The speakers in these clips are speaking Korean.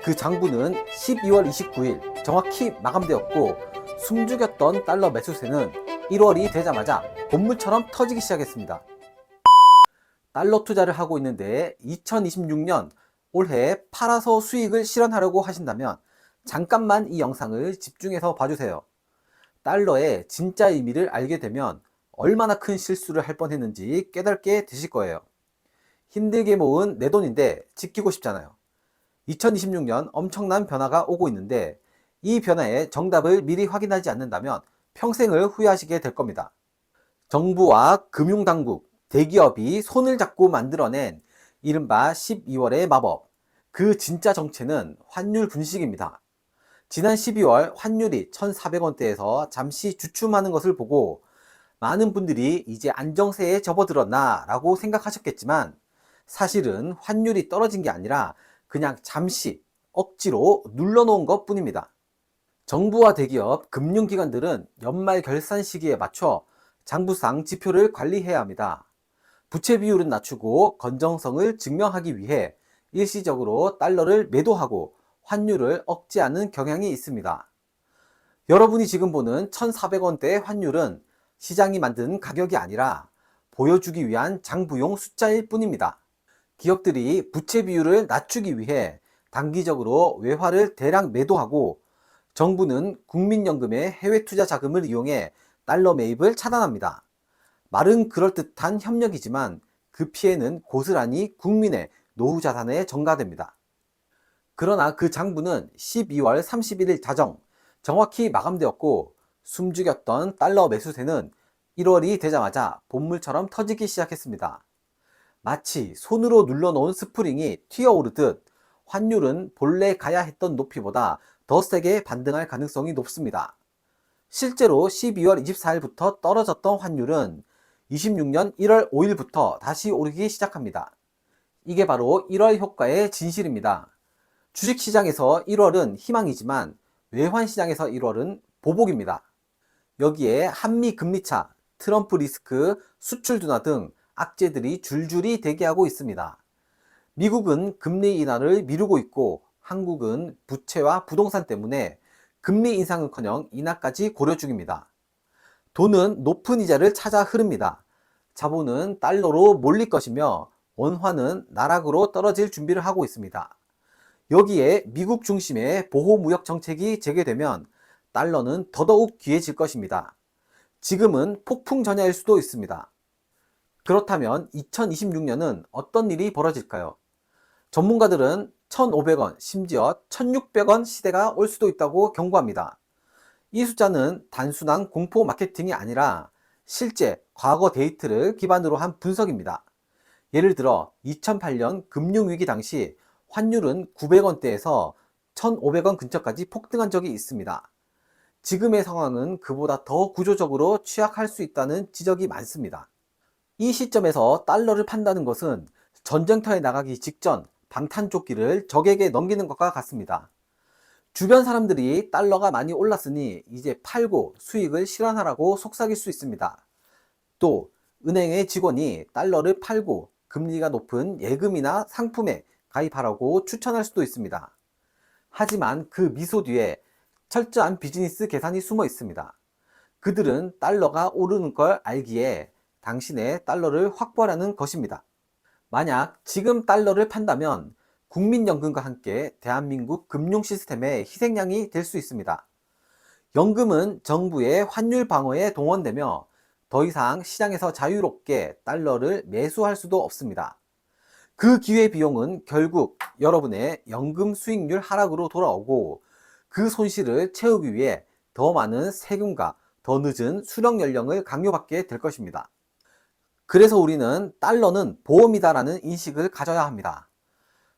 그 장부는 12월 29일 정확히 마감되었고 숨죽였던 달러 매수세는 1월이 되자마자 본물처럼 터지기 시작했습니다. 달러 투자를 하고 있는데 2026년 올해 팔아서 수익을 실현하려고 하신다면 잠깐만 이 영상을 집중해서 봐주세요. 달러의 진짜 의미를 알게 되면 얼마나 큰 실수를 할 뻔했는지 깨닫게 되실 거예요. 힘들게 모은 내 돈인데 지키고 싶잖아요. 2026년 엄청난 변화가 오고 있는데 이 변화의 정답을 미리 확인하지 않는다면 평생을 후회하시게 될 겁니다. 정부와 금융당국, 대기업이 손을 잡고 만들어낸 이른바 12월의 마법. 그 진짜 정체는 환율 분식입니다. 지난 12월 환율이 1,400원대에서 잠시 주춤하는 것을 보고 많은 분들이 이제 안정세에 접어들었나 라고 생각하셨겠지만 사실은 환율이 떨어진 게 아니라 그냥 잠시 억지로 눌러놓은 것 뿐입니다. 정부와 대기업, 금융기관들은 연말 결산 시기에 맞춰 장부상 지표를 관리해야 합니다. 부채 비율은 낮추고 건전성을 증명하기 위해 일시적으로 달러를 매도하고 환율을 억제하는 경향이 있습니다. 여러분이 지금 보는 1,400원대의 환율은 시장이 만든 가격이 아니라 보여주기 위한 장부용 숫자일 뿐입니다. 기업들이 부채 비율을 낮추기 위해 단기적으로 외화를 대량 매도하고 정부는 국민연금의 해외 투자 자금을 이용해 달러 매입을 차단합니다. 말은 그럴듯한 협력이지만 그 피해는 고스란히 국민의 노후 자산에 전가됩니다. 그러나 그 장부는 12월 31일 자정 정확히 마감되었고 숨죽였던 달러 매수세는 1월이 되자마자 본물처럼 터지기 시작했습니다. 마치 손으로 눌러놓은 스프링이 튀어오르듯 환율은 본래 가야 했던 높이보다 더 세게 반등할 가능성이 높습니다. 실제로 12월 24일부터 떨어졌던 환율은 26년 1월 5일부터 다시 오르기 시작합니다. 이게 바로 1월 효과의 진실입니다. 주식시장에서 1월은 희망이지만 외환시장에서 1월은 보복입니다. 여기에 한미 금리차, 트럼프 리스크, 수출 둔화 등 악재들이 줄줄이 대기하고 있습니다. 미국은 금리 인하를 미루고 있고 한국은 부채와 부동산 때문에 금리 인상은커녕 인하까지 고려 중입니다. 돈은 높은 이자를 찾아 흐릅니다. 자본은 달러로 몰릴 것이며 원화는 나락으로 떨어질 준비를 하고 있습니다. 여기에 미국 중심의 보호무역 정책이 재개되면 달러는 더더욱 귀해질 것입니다. 지금은 폭풍 전야일 수도 있습니다. 그렇다면 2026년은 어떤 일이 벌어질까요? 전문가들은 1,500원, 심지어 1,600원 시대가 올 수도 있다고 경고합니다. 이 숫자는 단순한 공포 마케팅이 아니라 실제 과거 데이터를 기반으로 한 분석입니다. 예를 들어 2008년 금융위기 당시 환율은 900원대에서 1,500원 근처까지 폭등한 적이 있습니다. 지금의 상황은 그보다 더 구조적으로 취약할 수 있다는 지적이 많습니다. 이 시점에서 달러를 판다는 것은 전쟁터에 나가기 직전 방탄조끼를 적에게 넘기는 것과 같습니다. 주변 사람들이 달러가 많이 올랐으니 이제 팔고 수익을 실현하라고 속삭일 수 있습니다. 또 은행의 직원이 달러를 팔고 금리가 높은 예금이나 상품에 가입하라고 추천할 수도 있습니다. 하지만 그 미소 뒤에 철저한 비즈니스 계산이 숨어 있습니다. 그들은 달러가 오르는 걸 알기에 당신의 달러를 확보하라는 것입니다. 만약 지금 달러를 판다면 국민연금과 함께 대한민국 금융 시스템의 희생양이 될 수 있습니다. 연금은 정부의 환율 방어에 동원되며 더 이상 시장에서 자유롭게 달러를 매수할 수도 없습니다. 그 기회비용은 결국 여러분의 연금 수익률 하락으로 돌아오고 그 손실을 채우기 위해 더 많은 세금과 더 늦은 수령 연령을 강요받게 될 것입니다. 그래서 우리는 달러는 보험이다라는 인식을 가져야 합니다.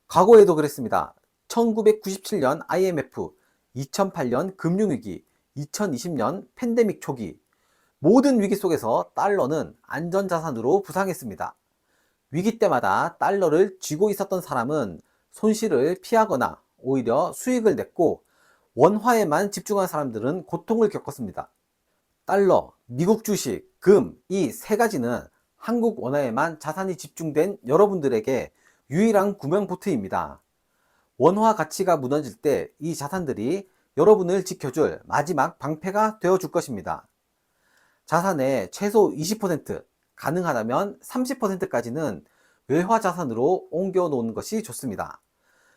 과거에도 그랬습니다. 1997년 IMF, 2008년 금융위기, 2020년 팬데믹 초기 모든 위기 속에서 달러는 안전자산으로 부상했습니다. 위기 때마다 달러를 쥐고 있었던 사람은 손실을 피하거나 오히려 수익을 냈고 원화에만 집중한 사람들은 고통을 겪었습니다. 달러, 미국 주식, 금 이 세 가지는 한국 원화에만 자산이 집중된 여러분들에게 유일한 구명 보트입니다. 원화 가치가 무너질 때 이 자산들이 여러분을 지켜줄 마지막 방패가 되어 줄 것입니다. 자산의 최소 20%, 가능하다면 30%까지는 외화 자산으로 옮겨 놓는 것이 좋습니다.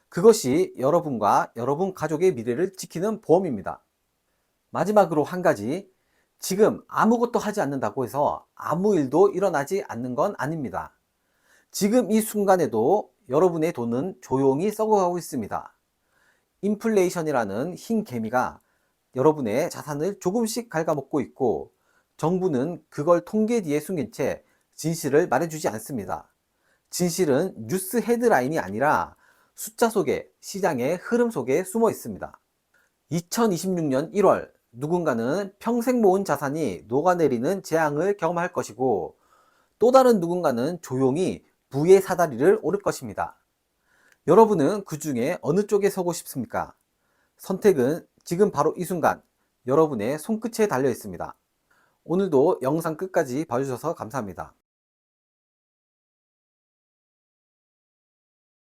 그것이 여러분과 여러분 가족의 미래를 지키는 보험입니다. 마지막으로 한 가지, 지금 아무것도 하지 않는다고 해서 아무 일도 일어나지 않는 건 아닙니다. 지금 이 순간에도 여러분의 돈은 조용히 썩어가고 있습니다. 인플레이션이라는 흰 개미가 여러분의 자산을 조금씩 갉아먹고 있고, 정부는 그걸 통계 뒤에 숨긴 채 진실을 말해주지 않습니다. 진실은 뉴스 헤드라인이 아니라 숫자 속에, 시장의 흐름 속에 숨어 있습니다. 2026년 1월, 누군가는 평생 모은 자산이 녹아내리는 재앙을 경험할 것이고, 또 다른 누군가는 조용히 부의 사다리를 오를 것입니다. 여러분은 그 중에 어느 쪽에 서고 싶습니까? 선택은 지금 바로 이 순간 여러분의 손끝에 달려 있습니다. 오늘도 영상 끝까지 봐주셔서 감사합니다.